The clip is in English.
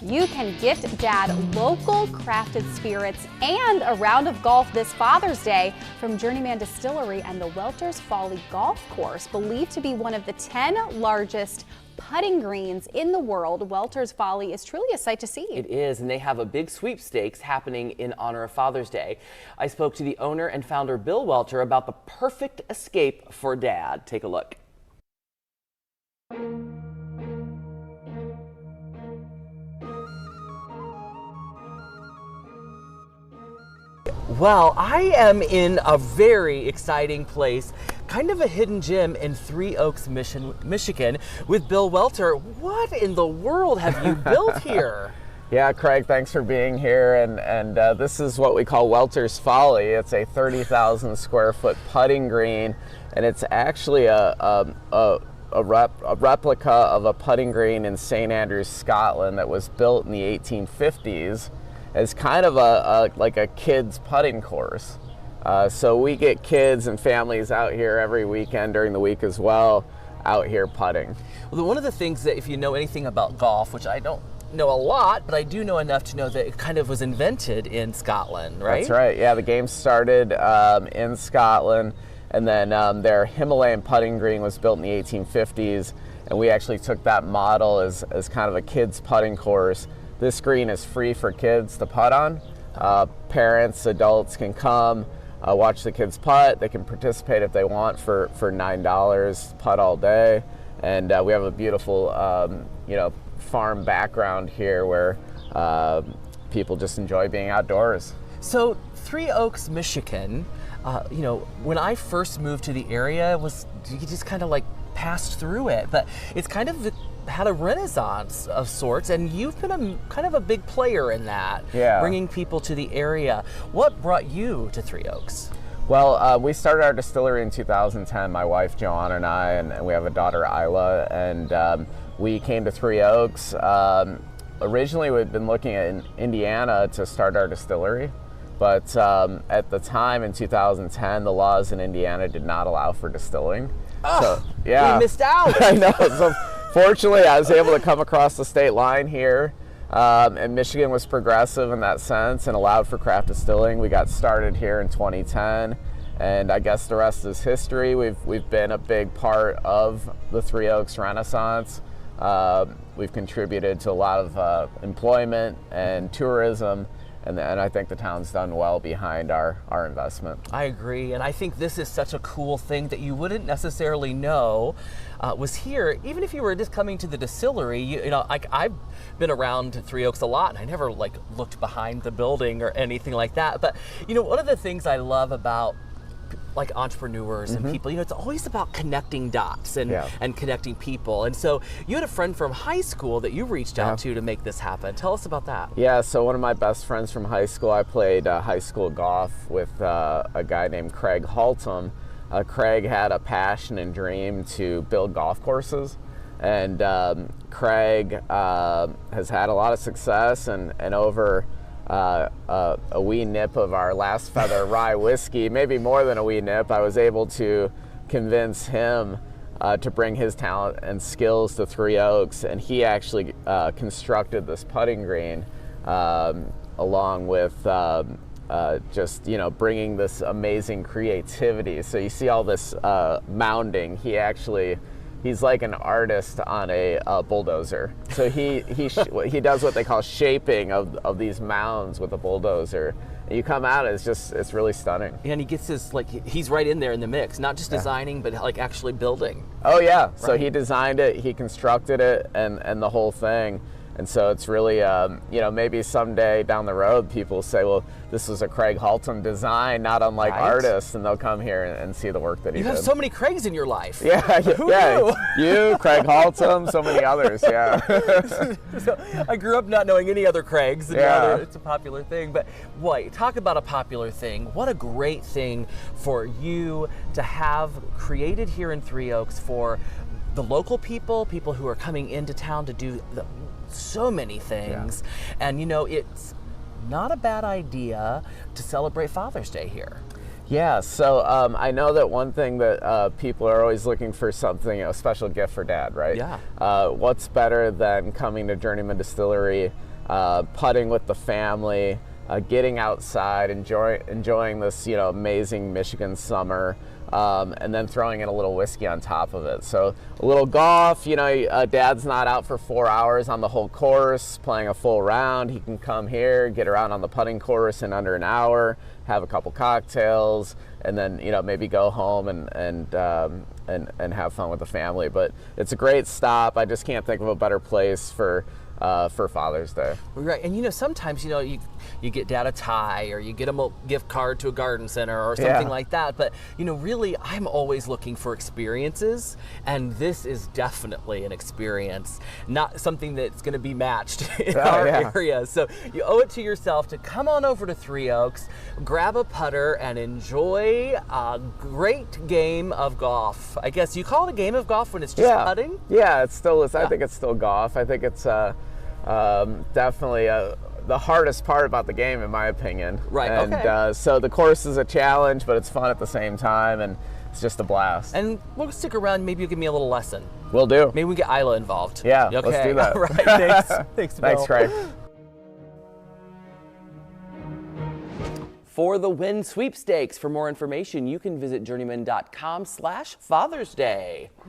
You can gift Dad local crafted spirits and a round of golf this Father's Day from Journeyman Distillery and the Welter's Folly golf course, believed to be one of the 10 largest putting greens in the world. Welter's Folly is truly a sight to see. It is, and they have a big sweepstakes happening in honor of Father's Day. I spoke to the owner and founder Bill Welter about the perfect escape for Dad. Take a look. Well, I am in a very exciting place, kind of a hidden gem in Three Oaks, Michigan, with Bill Welter. What in the world have you built here? Yeah, Craig, thanks for being here. And this is what we call Welter's Folly. It's a 30,000 square foot putting green, and it's actually a replica of a putting green in St. Andrews, Scotland, that was built in the 1850s. As kind of like a kids putting course. So we get kids and families out here every weekend during the week as well, out here putting. Well, one of the things that, if you know anything about golf, which I don't know a lot, but I do know enough to know that it kind of was invented in Scotland, right? That's right. Yeah, the game started in Scotland, and then their Himalayan putting green was built in the 1850s, and we actually took that model as kind of a kids putting course. This green is free for kids to putt on. Parents, adults can come, watch the kids putt. They can participate if they want for $9, putt all day. And we have a beautiful, farm background here where people just enjoy being outdoors. So Three Oaks, Michigan, when I first moved to the area, you just kind of like passed through it, but it's kind of had a renaissance of sorts, and you've been kind of a big player in that, bringing people to the area. What brought you to Three Oaks? Well, we started our distillery in 2010, my wife Joanna and I, and we have a daughter Isla, and we came to Three Oaks. Originally we'd been looking at Indiana to start our distillery, but at the time in 2010 the laws in Indiana did not allow for distilling. Oh, so, yeah. We missed out. I know. So fortunately, I was able to come across the state line here, and Michigan was progressive in that sense and allowed for craft distilling. We got started here in 2010, and I guess the rest is history. We've been a big part of the Three Oaks Renaissance. We've contributed to a lot of employment and tourism. And I think the town's done well behind our investment. I agree, and I think this is such a cool thing that you wouldn't necessarily know was here, even if you were just coming to the distillery. I've been around Three Oaks a lot, and I never looked behind the building or anything like that. But one of the things I love about entrepreneurs and people, it's always about connecting dots and connecting people. And so you had a friend from high school that you reached out to make this happen. Tell us about that. Yeah, so one of my best friends from high school, I played high school golf with a guy named Craig Haltom. Craig had a passion and dream to build golf courses. And Craig has had a lot of success, and over a wee nip of our Last Feather rye whiskey, maybe more than a wee nip, I was able to convince him to bring his talent and skills to Three Oaks, and he actually constructed this putting green along with just bringing this amazing creativity. So you see all this mounding. He's like an artist on a bulldozer. So he does what they call shaping of these mounds with a bulldozer. And you come out, it's really stunning. And he gets his, he's right in there in the mix, not just designing, but actually building. Oh yeah, right. So he designed it, he constructed it, and the whole thing. And so it's really, maybe someday down the road, people say, well, this was a Craig Haltom design, not unlike artists, and they'll come here and see the work that he did. You have so many Craigs in your life. Yeah, Who knew? You, Craig Haltom, so many others, yeah. So I grew up not knowing any other Craigs, and it's a popular thing. But talk about a popular thing. What a great thing for you to have created here in Three Oaks for the local people who are coming into town to do so many things. And it's not a bad idea to celebrate Father's Day here. Yeah, so I know that one thing that people are always looking for something, a special gift for Dad, right? Yeah. What's better than coming to Journeyman Distillery, putting with the family, getting outside, enjoying this amazing Michigan summer, and then throwing in a little whiskey on top of it. So a little golf, Dad's not out for 4 hours on the whole course playing a full round. He can come here, get around on the putting course in under an hour, have a couple cocktails, and then maybe go home and have fun with the family. But it's a great stop. I just can't think of a better place for Father's Day. Right, and sometimes you get Dad a tie, or you get him a gift card to a garden center or something like that. But really, I'm always looking for experiences, and this is definitely an experience, not something that's going to be matched in our area. So you owe it to yourself to come on over to Three Oaks, grab a putter, and enjoy a great game of golf. I guess you call it a game of golf when it's just putting? Yeah, it still is. I think it's still golf. I think it's definitely the hardest part about the game, in my opinion. Right. And so the course is a challenge, but it's fun at the same time, and it's just a blast. And we'll stick around. Maybe you'll give me a little lesson. Will do. Maybe we get Isla involved. Yeah, okay. let's do that. All right. Thanks. Thanks, Bill. Thanks, Craig. For the Win sweepstakes. For more information, you can visit journeyman.com/Father's Day.